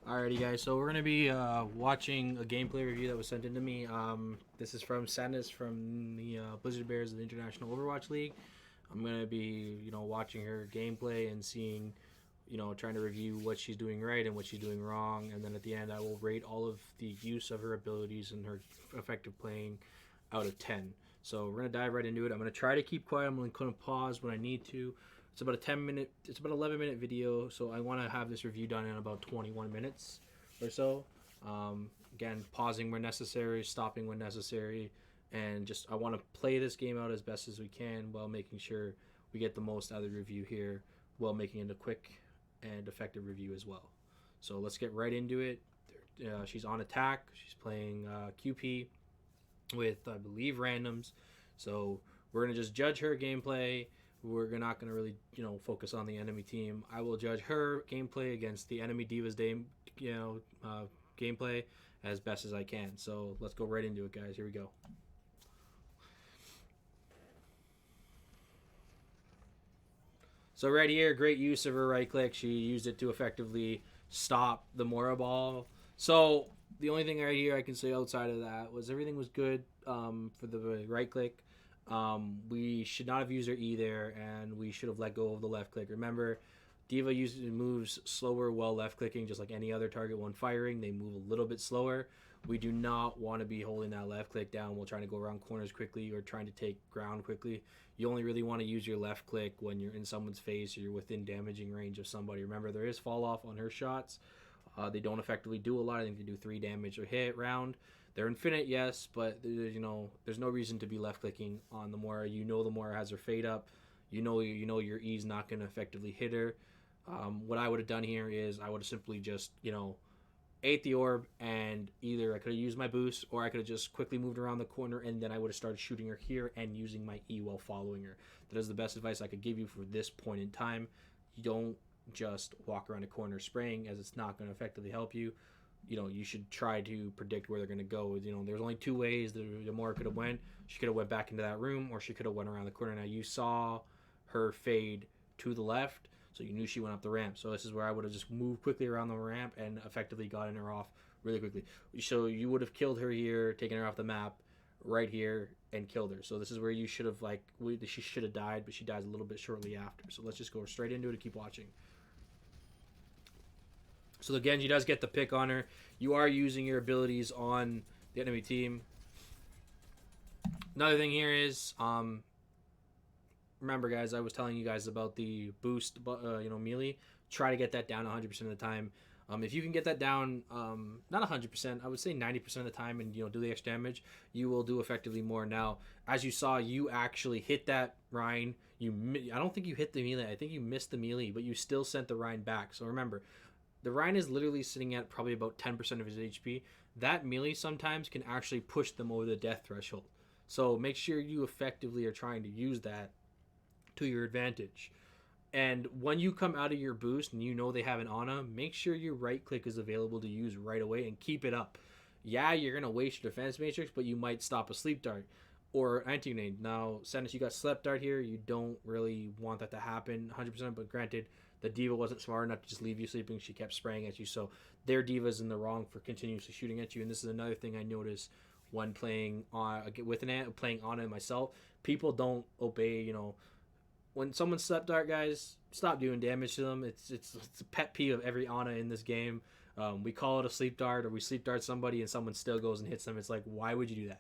Alrighty, guys. So we're gonna be watching a gameplay review that was sent in to me. This is from Sandus from the Blizzard Bears of the International Overwatch League. I'm gonna be, watching her gameplay and seeing, trying to review what she's doing right and what she's doing wrong. And then at the end, I will rate all of the use of her abilities and her effective playing out of 10. So we're gonna dive right into it. I'm gonna try to keep quiet. I'm gonna pause when I need to. It's about a 10 minute. It's about 11-minute video, so I want to have this review done in about 21 minutes or so. Again, pausing when necessary, stopping when necessary, and just I want to play this game out as best as we can while making sure we get the most out of the review here, while making it a quick and effective review as well. So let's get right into it. She's on attack. She's playing QP with, I believe, randoms. So we're gonna just judge her gameplay. We're not going to really, focus on the enemy team. I will judge her gameplay against the enemy D.VA's gameplay as best as I can. So let's go right into it, guys. Here we go. So right here, great use of her right click. She used it to effectively stop the Mora ball. So the only thing right here I can say outside of that was everything was good for the right click. We should not have used our E there, and we should have let go of the left click. Remember, D.Va moves slower while left clicking, just like any other target when firing. They move a little bit slower. We do not want to be holding that left click down while trying to go around corners quickly or trying to take ground quickly. You only really want to use your left click when you're in someone's face or you're within damaging range of somebody. Remember, there is fall off on her shots. They don't effectively do a lot. I think they do 3 damage or hit round. They're infinite, yes, but there's no reason to be left clicking on the Mora. The Mora has her fade up. Your E's not going to effectively hit her. What I would have done here is I would have simply just ate the orb, and either I could have used my boost or I could have just quickly moved around the corner, and then I would have started shooting her here and using my E while following her. That is the best advice I could give you for this point in time. You don't just walk around a corner spraying, as it's not going to effectively help you. You should try to predict where they're going to go. There's only 2 ways the Mora could have went. She could have went back into that room, or she could have went around the corner. Now, you saw her fade to the left, so you knew she went up the ramp. So this is where I would have just moved quickly around the ramp and effectively gotten her off really quickly. So you would have killed her here, taken her off the map right here, and killed her. So this is where you should have, she should have died, but she dies a little bit shortly after. So let's just go straight into it and keep watching. So the Genji does get the pick on her. You are using your abilities on the enemy team. Another thing here is, remember, guys, I was telling you guys about the boost, melee. Try to get that down 100% of the time. If you can get that down, not 100%, I would say 90% of the time, and do the extra damage, you will do effectively more. Now, as you saw, you actually hit that Rhine. I don't think you hit the melee. I think you missed the melee, but you still sent the Rhine back. So remember, the Rhine is literally sitting at probably about 10% of his HP. That melee sometimes can actually push them over the death threshold. So make sure you effectively are trying to use that to your advantage. And when you come out of your boost and they have an Ana, make sure your right click is available to use right away and keep it up. Yeah, you're going to waste your defense matrix, but you might stop a sleep dart or anti-grenade. Now, Sandus, you got sleep dart here. You don't really want that to happen 100%, but granted, the D.Va wasn't smart enough to just leave you sleeping. She kept spraying at you, so their D.Va's in the wrong for continuously shooting at you. And this is another thing I noticed when playing playing Ana myself. People don't obey. When someone slept dart, guys, stop doing damage to them. It's a pet peeve of every Ana in this game. We call it a sleep dart, or we sleep dart somebody and someone still goes and hits them. It's like, why would you do that?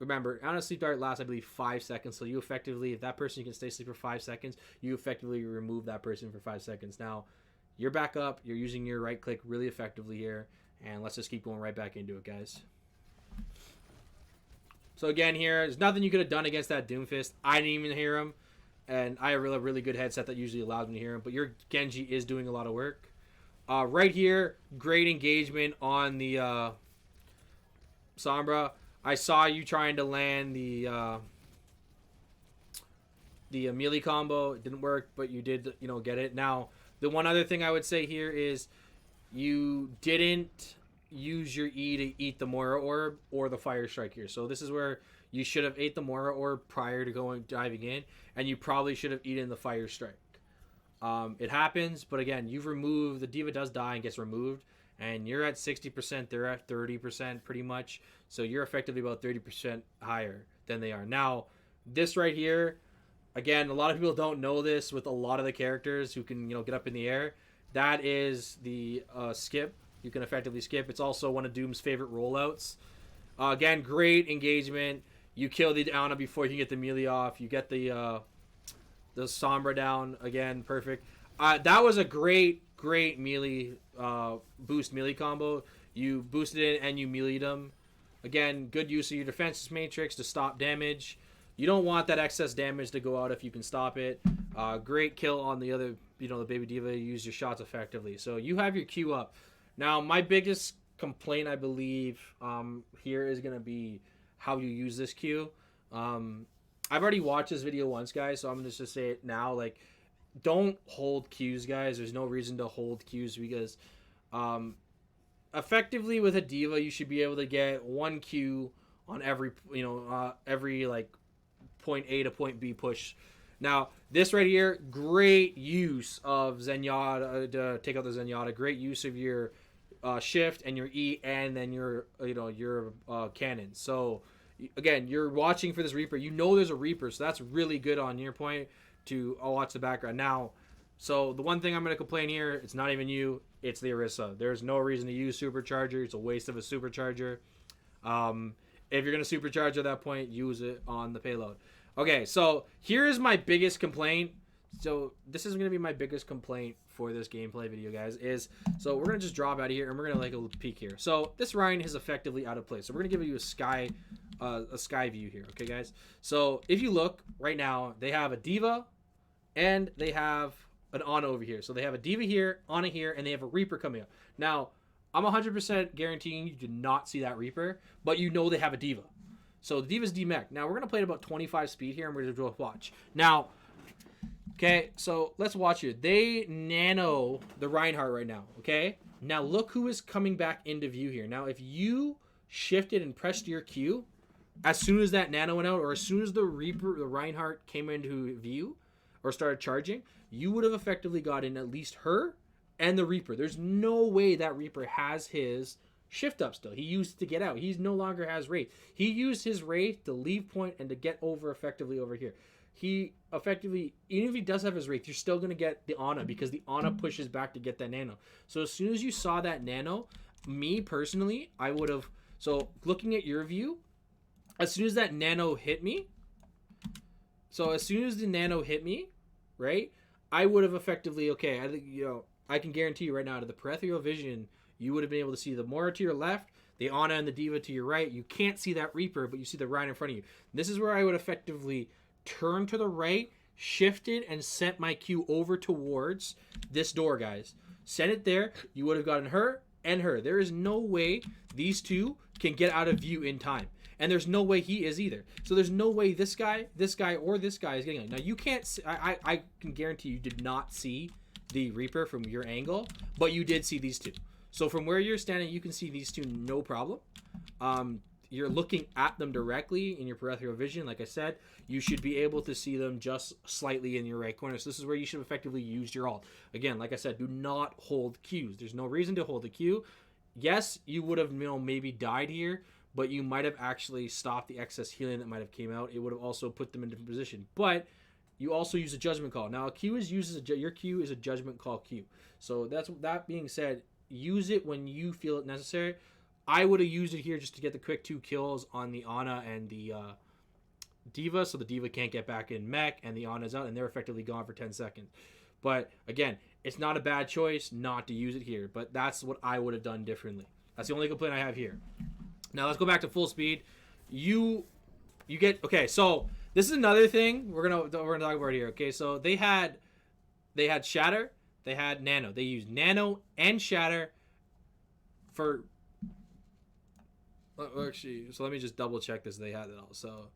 Remember, Ana sleep dart lasts, I believe, 5 seconds. So you effectively, if that person can stay asleep for 5 seconds, you effectively remove that person for 5 seconds. Now, you're back up. You're using your right click really effectively here. And let's just keep going right back into it, guys. So again, here, there's nothing you could have done against that Doomfist. I didn't even hear him. And I have a really good headset that usually allows me to hear him. But your Genji is doing a lot of work. Right here, great engagement on the Sombra. I saw you trying to land the melee combo. It didn't work, but you did, get it. Now, the one other thing I would say here is you didn't use your E to eat the Mora orb or the Fire Strike here. So this is where you should have ate the Mora orb prior to diving in, and you probably should have eaten the Fire Strike. It happens, but again, you've removed the D.Va does die and gets removed, and you're at 60%. They're at 30%, pretty much. So you're effectively about 30% higher than they are now. This right here, again, a lot of people don't know this with a lot of the characters who can get up in the air. That is the skip. You can effectively skip. It's also one of Doom's favorite rollouts. Again, great engagement. You kill the Ana before you can get the melee off. You get the Sombra down again, perfect. That was a great melee boost melee combo. You boosted it and you meleeed them. Again, good use of your defenses matrix to stop damage. You don't want that excess damage to go out if you can stop it. Great kill on the other, the baby D.Va. You use your shots effectively. So you have your Q up. Now, my biggest complaint, I believe, here is going to be how you use this Q. I've already watched this video once, guys, so I'm going to just say it now. Like, don't hold Qs, guys. There's no reason to hold Qs because effectively with a D.Va, you should be able to get one Q on every, every, like, point A to point B push. Now, this right here, great use of Zenyatta to take out the Zenyatta. Great use of your shift and your E and then your, your cannon. So, again, you're watching for this Reaper. You know there's a Reaper, so that's really good on your point to watch the background. Now, so the one thing I'm going to complain here, it's not even you, it's the Orisa. There's no reason to use Supercharger. It's a waste of a Supercharger. If you're going to Supercharge at that point, use it on the payload. Okay, so here is my biggest complaint. So this is going to be my biggest complaint for this gameplay video, guys, so we're going to just drop out of here and we're going to like a peek here. So this Ryan is effectively out of place. So we're going to give you a sky view here, okay, guys? So if you look right now, they have a D.Va and they have an Ana over here. So they have a D.Va here, Ana here, and they have a Reaper coming up. Now, I'm 100% guaranteeing you did not see that Reaper, but you know they have a D.Va. So the D.Va's D-Mech. Now, we're going to play at about 25 speed here, and we're going to watch. Now, okay, so let's watch here. They nano the Reinhardt right now, okay? Now, look who is coming back into view here. Now, if you shifted and pressed your Q, as soon as that nano went out, or as soon as the Reinhardt came into view, or started charging, you would have effectively gotten at least her and the Reaper. There's no way that Reaper has his shift up still. He used to get out. He no longer has Wraith. He used his Wraith to leave point and to get over effectively over here. He effectively, even if he does have his Wraith, you're still going to get the Ana because the Ana pushes back to get that nano. So as soon as you saw that nano, me personally, I would have, so looking at your view, as soon as that nano hit me, right, I would have effectively, okay, I think, I can guarantee you right now, to the peripheral vision, you would have been able to see the Moira to your left, the Ana and the D.Va to your right. You can't see that Reaper, but you see the Ryan in front of you. This is where I would effectively turn to the right, shifted, and sent my Q over towards this door, guys. Send it there. You would have gotten her and her. There is no way these two can get out of view in time. And there's no way he is either. So there's no way this guy, or this guy is getting out. Now, you can't see, I can guarantee you did not see the Reaper from your angle, but you did see these two. So from where you're standing, you can see these two no problem. You're looking at them directly in your peripheral vision. Like I said, you should be able to see them just slightly in your right corner. So this is where you should effectively use your ult. Again, like I said, do not hold Qs. There's no reason to hold a Q. Yes, you would have maybe died here, but you might have actually stopped the excess healing that might have came out. It would have also put them in a different position. But you also use a judgment call. Now, a Q is used as your Q is a judgment call Q. So that being said, use it when you feel it necessary. I would have used it here just to get the quick 2 kills on the Ana and the D.Va, so the D.Va can't get back in mech, and the Ana's out, and they're effectively gone for 10 seconds. But, again, it's not a bad choice not to use it here, but that's what I would have done differently. That's the only complaint I have here. Now, let's go back to full speed. You get... Okay, so this is another thing we're gonna talk about here. Okay, so they had Shatter, they had Nano. They used Nano and Shatter for... Actually, so let me just double check this. They had it all. So,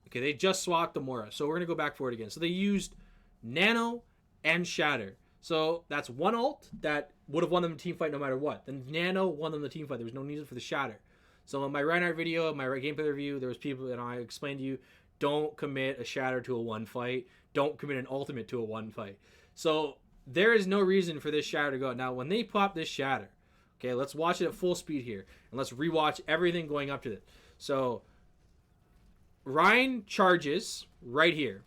okay, they just swapped the Moira. So we're going to go back for it again. So they used Nano and Shatter. So that's one ult that would have won them the team fight no matter what. Then Nano won them the team fight. There was no need for the Shatter. So in my Reinhardt video, my gameplay review, there was people that I explained to you, don't commit a Shatter to a 1 fight. Don't commit an ultimate to a 1 fight. So there is no reason for this shatter to go out. Now, when they pop this shatter, okay, let's watch it at full speed here. And let's rewatch everything going up to this. So Ryan charges right here.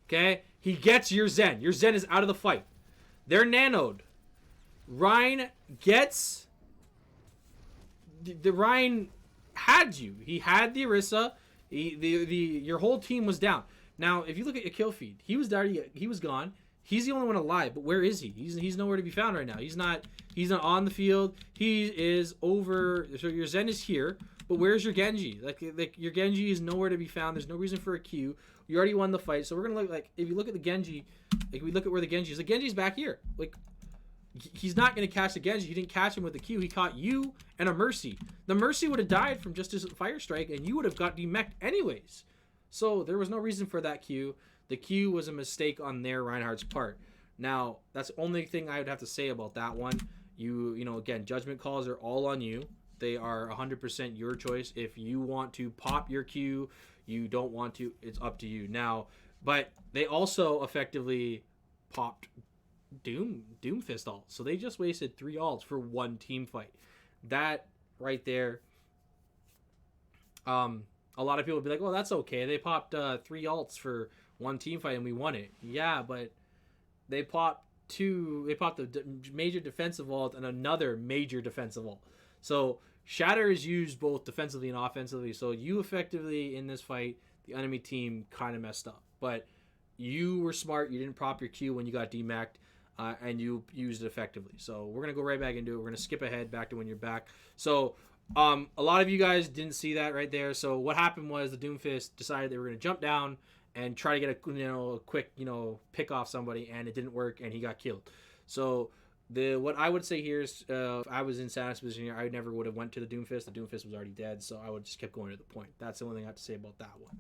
Okay? He gets your Zen. Your Zen is out of the fight. They're nanoed. Ryan gets... The Ryan had you. He had the Orisa. Your whole team was down. Now, if you look at your kill feed, he was gone. He's the only one alive, but where is he? He's nowhere to be found right now. He's not on the field. He is over. So your Zen is here, but where's your Genji? Like your Genji is nowhere to be found. There's no reason for a Q. You already won the fight, so we're gonna look like if you look at the Genji, like we look at where the Genji is. The Genji's back here. Like he's not gonna catch the Genji. He didn't catch him with the Q. He caught you and a Mercy. The Mercy would have died from just his fire strike, and you would have got demeched anyways. So there was no reason for that Q. The Q was a mistake on their Reinhardt's part. Now, that's the only thing I would have to say about that one. You know, again, judgment calls are all on you. They are 100% your choice. If you want to pop your Q, you don't want to, it's up to you. Now, but they also effectively popped Doomfist ult. So they just wasted 3 ults for one team fight. That right there, a lot of people would be like, well, that's okay. They popped 3 ults for one team fight and we won it. Yeah, but they popped the major defensive ult and another major defensive ult. So Shatter is used both defensively and offensively. So you effectively, in this fight, the enemy team kind of messed up. But you were smart. You didn't pop your Q when you got demeched. And you used it effectively. So we're going to go right back into it. We're going to skip ahead back to when you're back. So a lot of you guys didn't see that right there. So what happened was the Doomfist decided they were going to jump down and try to get a quick pick off somebody, and it didn't work, and he got killed. So what I would say here is if I was in Santa's position here, I never would have went to the Doomfist. The Doomfist was already dead, so I would just kept going to the point. That's the only thing I have to say about that one.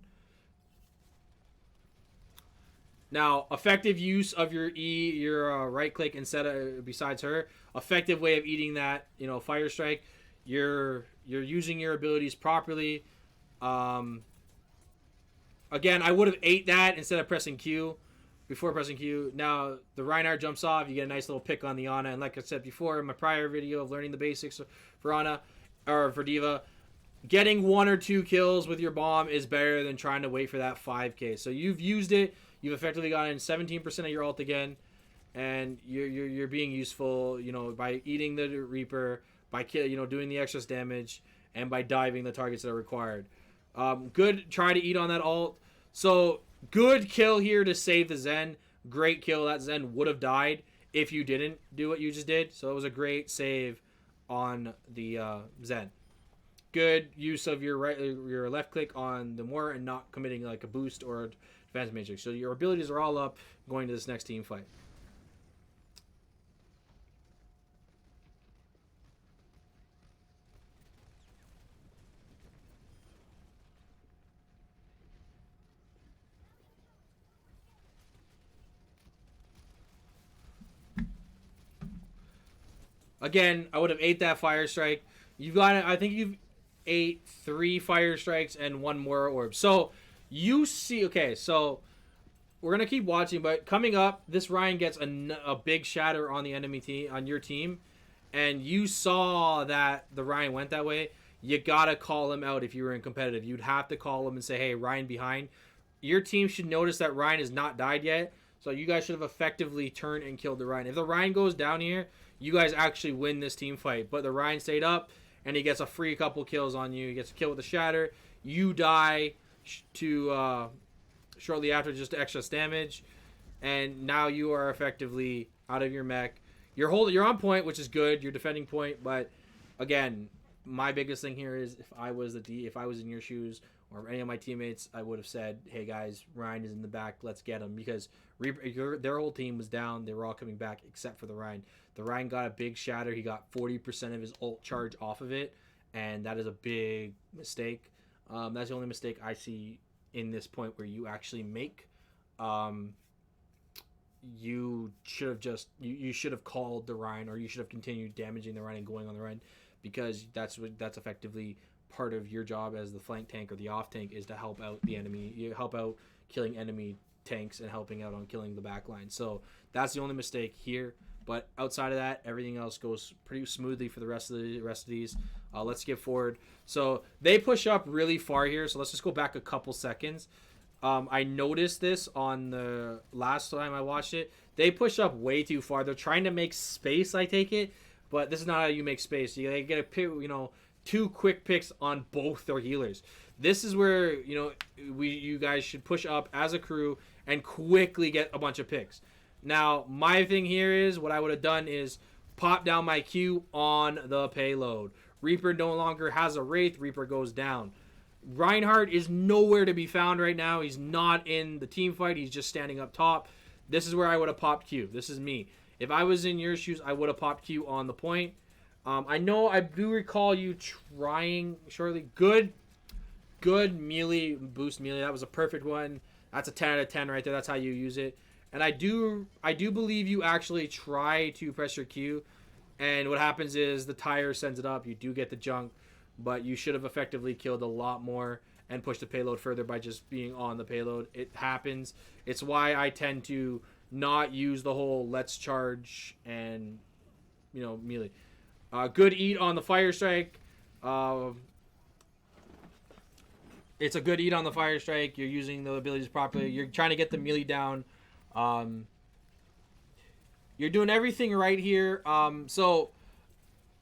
Now, effective use of your E, your right click instead of besides her, effective way of eating that, fire strike. You're using your abilities properly. Again, I would have ate that instead of pressing Q. Before pressing Q. Now, the Reinhardt jumps off. You get a nice little pick on the Ana. And like I said before in my prior video of learning the basics for Ana, or for D.Va, getting 1 or 2 kills with your bomb is better than trying to wait for that 5k. So you've used it. You've effectively gotten 17% of your ult again. And you're being useful, by eating the Reaper, by doing the excess damage, and by diving the targets that are required. Good try to eat on that ult. So good kill here to save the Zen. Great kill. That Zen would have died if you didn't do what you just did. So it was a great save on the Zen. Good use of your left click on the Moira and not committing like a boost or a defense matrix. So your abilities are all up going to this next team fight. Again, I would have ate that fire strike. You've got it. I think you've ate 3 fire strikes and 1 more orb. So you see, okay, so we're gonna keep watching, but coming up, this Ryan gets a big shatter on the enemy team, on your team, and you saw that the Ryan went that way. You gotta call him out if you were in competitive. You'd have to call him and say, hey, Ryan behind. Your team should notice that Ryan has not died yet, so you guys should have effectively turned and killed the Ryan. If the Ryan goes down here, you guys actually win this team fight. But the Ryan stayed up, and he gets a free couple kills on you. He gets a kill with the shatter. You die to shortly after, just excess damage, and now you are effectively out of your mech. You're on point, which is good. You're defending point, but again, my biggest thing here is if I was in your shoes or any of my teammates, I would have said, hey guys, Ryan is in the back, let's get him, because their whole team was down. They were all coming back except for the Ryan. The Ryan got a big shatter. He got 40% of his ult charge off of it, and that is a big mistake. That's the only mistake I see in this point where you actually make. You should have you should have called the Ryan, or you should have continued damaging the Ryan and going on the Ryan, because that's effectively part of your job as the flank tank or the off tank, is to help out the enemy. You help out killing enemy tanks and helping out on killing the back line. So that's the only mistake here. But outside of that, everything else goes pretty smoothly for the rest of these. Let's skip forward. So they push up really far here. So let's just go back a couple seconds. I noticed this on the last time I watched it. They push up way too far. They're trying to make space, I take it. But this is not how you make space. You get a pick, two quick picks on both their healers. This is where, you guys should push up as a crew and quickly get a bunch of picks. Now, my thing here is what I would have done is pop down my Q on the payload. Reaper no longer has a Wraith. Reaper goes down. Reinhardt is nowhere to be found right now. He's not in the team fight. He's just standing up top. This is where I would have popped Q. This is me. If I was in your shoes, I would have popped Q on the point. I do recall you trying shortly. Good melee, boost melee. That was a perfect one. That's a 10 out of 10 right there. That's how you use it. And I do believe you actually try to press your Q, and what happens is the tire sends it up. You do get the junk, but you should have effectively killed a lot more and pushed the payload further by just being on the payload. It happens. It's why I tend to not use the whole let's charge and melee. Good eat on the fire strike. It's a good eat on the fire strike. You're using the abilities properly. You're trying to get the melee down. You're doing everything right here. So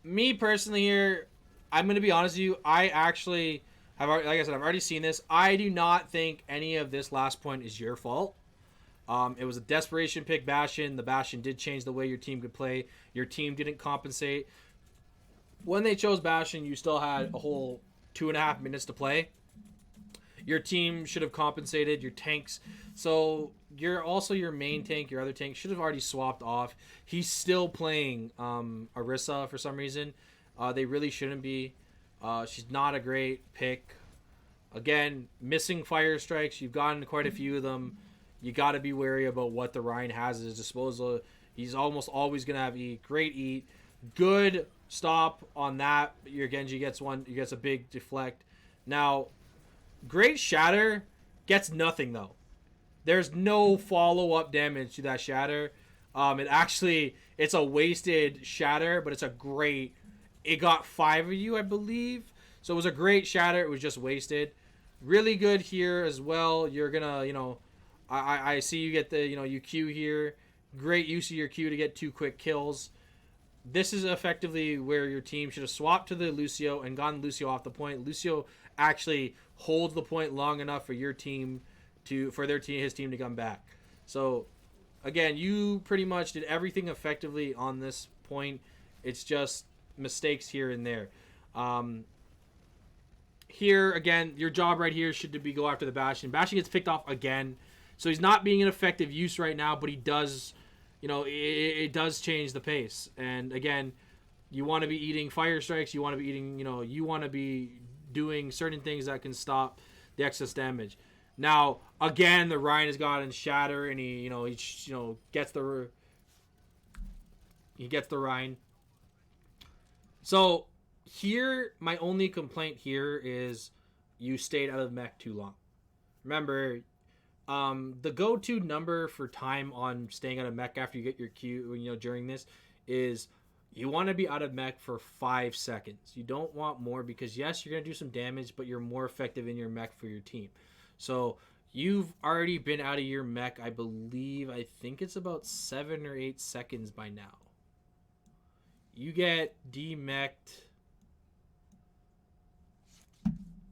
me personally here, I'm going to be honest with you. I actually have, like I said, I've already seen this. I do not think any of this last point is your fault. It was a desperation pick Bastion. The Bastion did change the way your team could play. Your team didn't compensate. When they chose Bastion, you still had a whole 2.5 minutes to play. Your team should have compensated. Your tanks. So your main tank, your other tank, should have already swapped off. He's still playing Orisa for some reason. They really shouldn't be. She's not a great pick. Again, missing fire strikes. You've gotten quite a few of them. You got to be wary about what the Ryan has at his disposal. He's almost always going to have eat. Great eat. Good stop on that. Your Genji gets one. He gets a big deflect. Now, great shatter gets nothing though. There's no follow-up damage to that shatter. It's a wasted shatter, but it's a great. It got 5 of you, I believe. So it was a great shatter. It was just wasted. Really good here as well. You're gonna, I see you get the, you Q here. Great use of your Q to get 2 quick kills. This is effectively where your team should have swapped to the Lucio and gotten Lucio off the point. Lucio actually holds the point long enough for your team his team to come back. So again, you pretty much did everything effectively on this point. It's just mistakes here and there. Here again, your job right here should be go after the Bastion. Bastion gets picked off again, so he's not being an effective use right now, but he does, it does change the pace. And again, you want to be eating fire strikes. You want to be eating, you want to be doing certain things that can stop the excess damage. Now, again, the Ryan has gotten shatter, and he gets the Ryan. So here, my only complaint here is you stayed out of mech too long. Remember, the go-to number for time on staying out of mech after you get your Q, during this is you want to be out of mech for 5 seconds. You don't want more because, yes, you're going to do some damage, but you're more effective in your mech for your team. So you've already been out of your mech, I think it's about 7 or 8 seconds by now. You get demeched.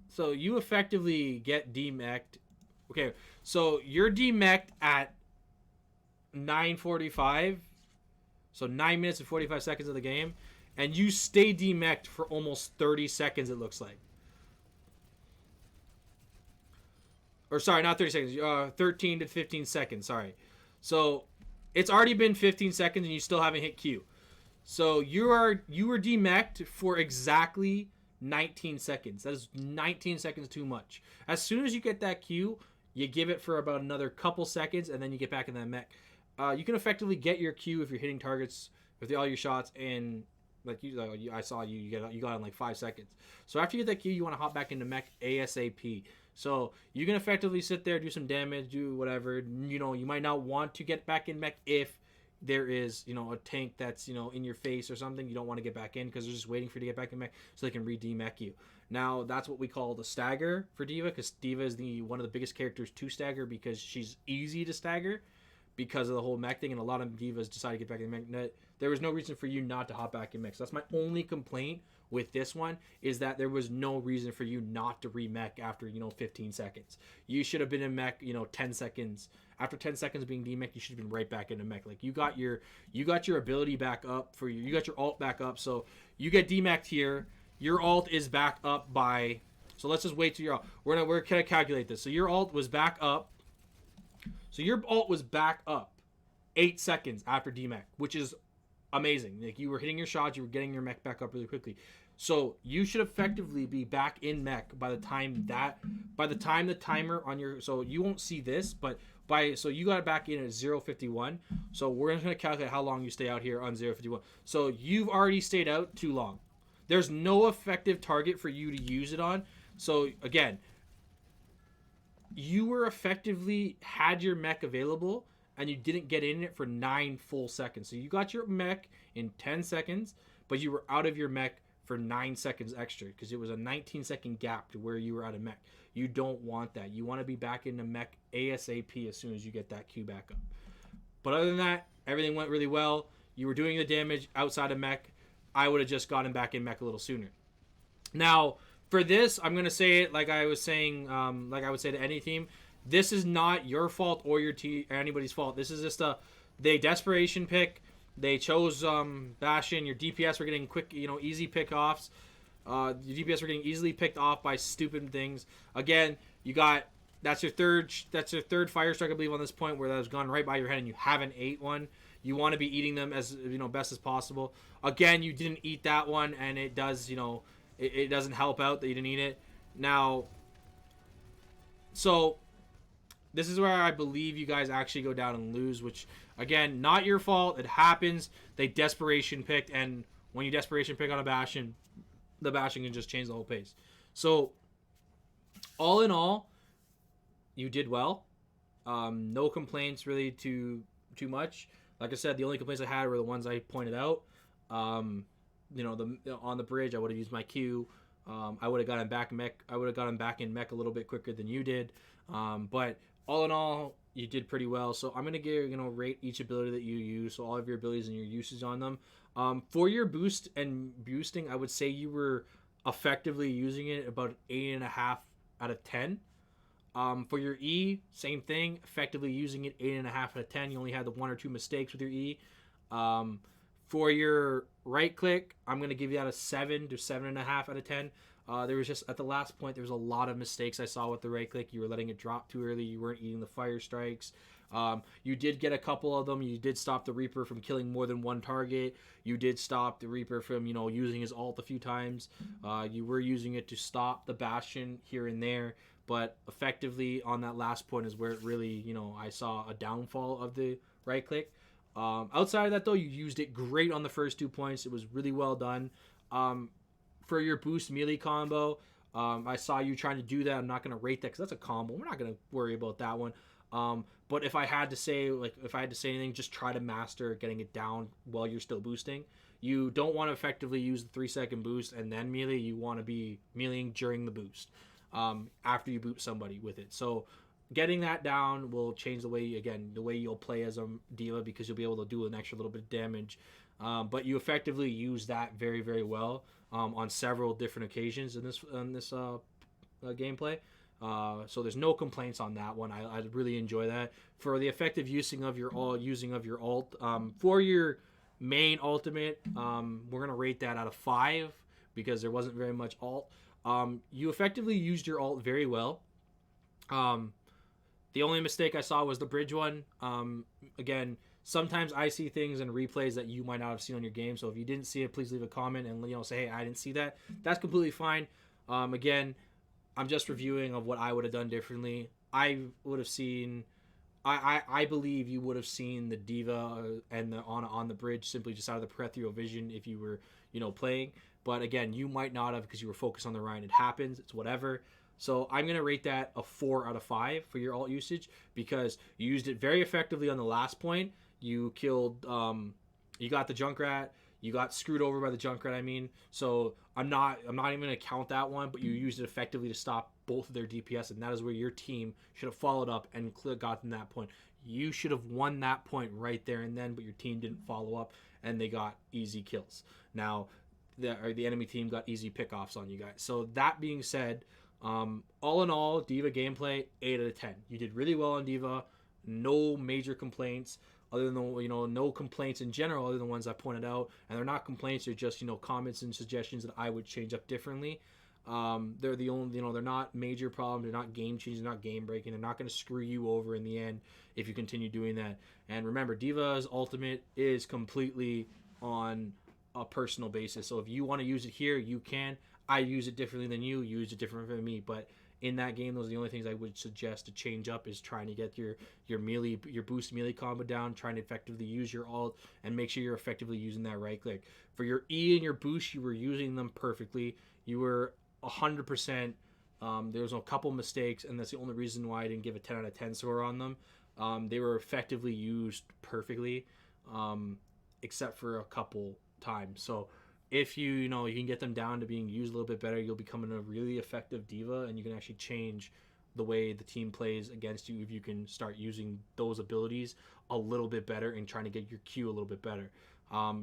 So you effectively get demeched. Okay, so you're demeched at 9:45. So 9 minutes and 45 seconds of the game. And you stay demeched for almost 30 seconds, it looks like. Or sorry, not 30 seconds. 13 to 15 seconds, sorry. So it's already been 15 seconds and you still haven't hit Q. So you were demeched for exactly 19 seconds. That is 19 seconds too much. As soon as you get that Q, you give it for about another couple seconds, and then you get back in that mech. You can effectively get your Q if you're hitting targets with all your shots in, I saw you got in like 5 seconds. So after you get that Q, you want to hop back into mech ASAP. So you can effectively sit there, do some damage, do whatever. You might not want to get back in mech if there is, a tank that's, in your face or something. You don't want to get back in because they're just waiting for you to get back in mech so they can re-demech you. Now, that's what we call the stagger for D.Va, because D.Va is one of the biggest characters to stagger because she's easy to stagger because of the whole mech thing, and a lot of divas decide to get back in mech. There was no reason for you not to hop back in mech. So that's my only complaint with this one, is that there was no reason for you not to remech after 15 seconds. You should have been in mech 10 seconds. After 10 seconds of being demech, you should have been right back into mech. Like you got your ability back up you got your ult back up, so you get demeched here. Your ult is back up by, so let's just wait till your ult. We're gonna calculate this. So your ult was back up. So your ult was back up 8 seconds after demech, which is amazing. Like you were hitting your shots, you were getting your mech back up really quickly. So you should effectively be back in mech by the time the timer on your, so you won't see this, but so you got it back in at 0:51. So we're just gonna calculate how long you stay out here on 0:51. So you've already stayed out too long. There's no effective target for you to use it on. So again, you were effectively had your mech available and you didn't get in it for 9 full seconds. So you got your mech in 10 seconds, but you were out of your mech for 9 seconds extra because it was a 19-second gap to where you were out of mech. You don't want that. You want to be back in the mech ASAP as soon as you get that Q back up. But other than that, everything went really well. You were doing the damage outside of mech. I would have just gotten back in mech a little sooner. Now, for this, I'm going to say it like I was saying, like I would say to any team. This is not your fault or anybody's fault. This is just they desperation pick. They chose Bastion. Your DPS were getting quick, easy pick-offs. Your DPS were getting easily picked off by stupid things. Again, that's your third fire strike, I believe, on this point where that has gone right by your head and you haven't ate one. You want to be eating them as best as possible. Again, you didn't eat that one, and it does it doesn't help out that you didn't eat it. Now, so this is where I believe you guys actually go down and lose, which, again, not your fault. It happens. They desperation picked, and when you desperation pick on a Bastion, the Bastion can just change the whole pace. So, all in all, you did well. No complaints really too much. Like I said, the only complaints I had were the ones I pointed out. On the bridge, I would have used my Q. I would have gotten back mech. I would have gotten back in mech a little bit quicker than you did. But all in all, you did pretty well. So I'm gonna rate each ability that you use. So all of your abilities and your uses on them. For your boost and boosting, I would say you were effectively using it about 8.5 out of 10. For your E, same thing. Effectively using it 8.5 out of 10. You only had the 1 or 2 mistakes with your E. For your right click, I'm going to give you that a 7 to 7.5 out of 10. There was just, at the last point, there was a lot of mistakes I saw with the right click. You were letting it drop too early. You weren't eating the fire strikes. You did get a couple of them. You did stop the Reaper from killing more than one target. You did stop the Reaper from, using his ult a few times. You were using it to stop the Bastion here and there. But effectively, on that last point is where it really, I saw a downfall of the right click. Outside of that, though, you used it great on the first 2 points. It was really well done. For your boost melee combo, I saw you trying to do that. I'm not going to rate that because that's a combo. We're not going to worry about that one. But if I had to say anything, just try to master getting it down while you're still boosting. You don't want to effectively use the 3-second boost and then melee. You want to be meleeing during the boost. After you boot somebody with it. So getting that down will change the way you'll play as a D.Va, because you'll be able to do an extra little bit of damage. But you effectively use that very, very well on several different occasions in this gameplay. So there's no complaints on that one. I really enjoy that. For the effective using of your ult, for your main ultimate, we're gonna rate that out of 5 because there wasn't very much ult. You effectively used your ult very well. The only mistake I saw was the bridge one. Again, sometimes I see things in replays that you might not have seen on your game. So if you didn't see it, please leave a comment and say, hey, I didn't see that. That's completely fine. Again, I'm just reviewing of what I would have done differently. I would have seen. I believe you would have seen the D.Va and on the bridge simply just out of the peripheral vision if you were playing. But again, you might not have because you were focused on the Ryan. It happens. It's whatever. So I'm going to rate that a 4 out of 5 for your alt usage because you used it very effectively on the last point. You killed, you got the Junkrat. You got screwed over by the Junkrat. I mean, so I'm not even going to count that one, but you used it effectively to stop both of their DPS, and that is where your team should have followed up and gotten that point. You should have won that point right there and then, but your team didn't follow up, and they got easy kills. Now, the enemy team got easy pickoffs on you guys. So that being said, all in all, D.Va gameplay 8 out of 10. You did really well on D.Va. No major complaints, other than no complaints in general, other than the ones I pointed out. And they're not complaints; they're just comments and suggestions that I would change up differently. They're the only they're not major problems. They're not game changing. They're not game breaking. They're not going to screw you over in the end if you continue doing that. And remember, D.Va's ultimate is completely on a personal basis. So if you want to use it here, you can. I use it differently than you. Use it differently than me. But in that game, those are the only things I would suggest to change up is trying to get your melee, your boost melee combo down, trying to effectively use your ult, and make sure you're effectively using that right click. For your E and your boost, you were using them perfectly. You were 100%. There was a couple mistakes, and that's the only reason why I didn't give a 10 out of 10 score on them. They were effectively used perfectly, except for a couple times. So if you can get them down to being used a little bit better, you'll become a really effective D.Va, and you can actually change the way the team plays against you if you can start using those abilities a little bit better and trying to get your Q a little bit better.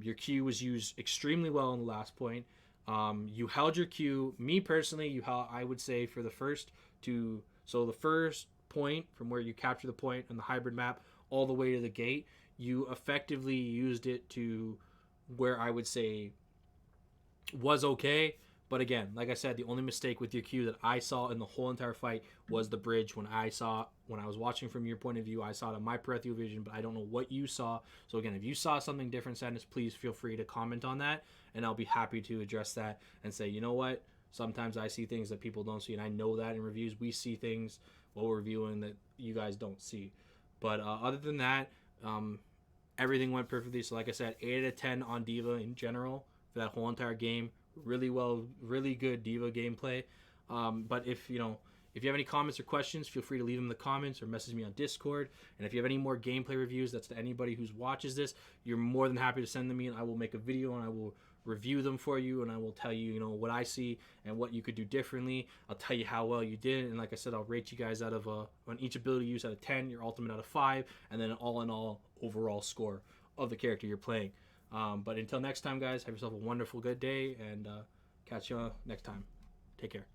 Your Q was used extremely well in the last point. You held your Q. Me personally, I would say for the first the first point from where you capture the point on the hybrid map all the way to the gate, you effectively used it to where I would say was okay. But again, like I said, the only mistake with your Q that I saw in the whole entire fight was the bridge. When I was watching from your point of view, I saw it in my peripheral vision, but I don't know what you saw. So again, if you saw something different, Sadness, please feel free to comment on that, and I'll be happy to address that and say, you know what, sometimes I see things that people don't see, and I know that in reviews we see things while we're reviewing that you guys don't see. But other than that, everything went perfectly. So like I said, 8 out of 10 on D.Va in general for that whole entire game. Really good D.Va gameplay. But if you have any comments or questions, feel free to leave them in the comments or message me on Discord. And if you have any more gameplay reviews, that's to anybody who watches this, you're more than happy to send them me, and I will make a video and I will review them for you, and I will tell you, what I see and what you could do differently. I'll tell you how well you did, and like I said, I'll rate you guys out of on each ability use out of 10, your ultimate out of 5, and then an all-in-all overall score of the character you're playing. But until next time, guys, have yourself a wonderful, good day, and catch you next time. Take care.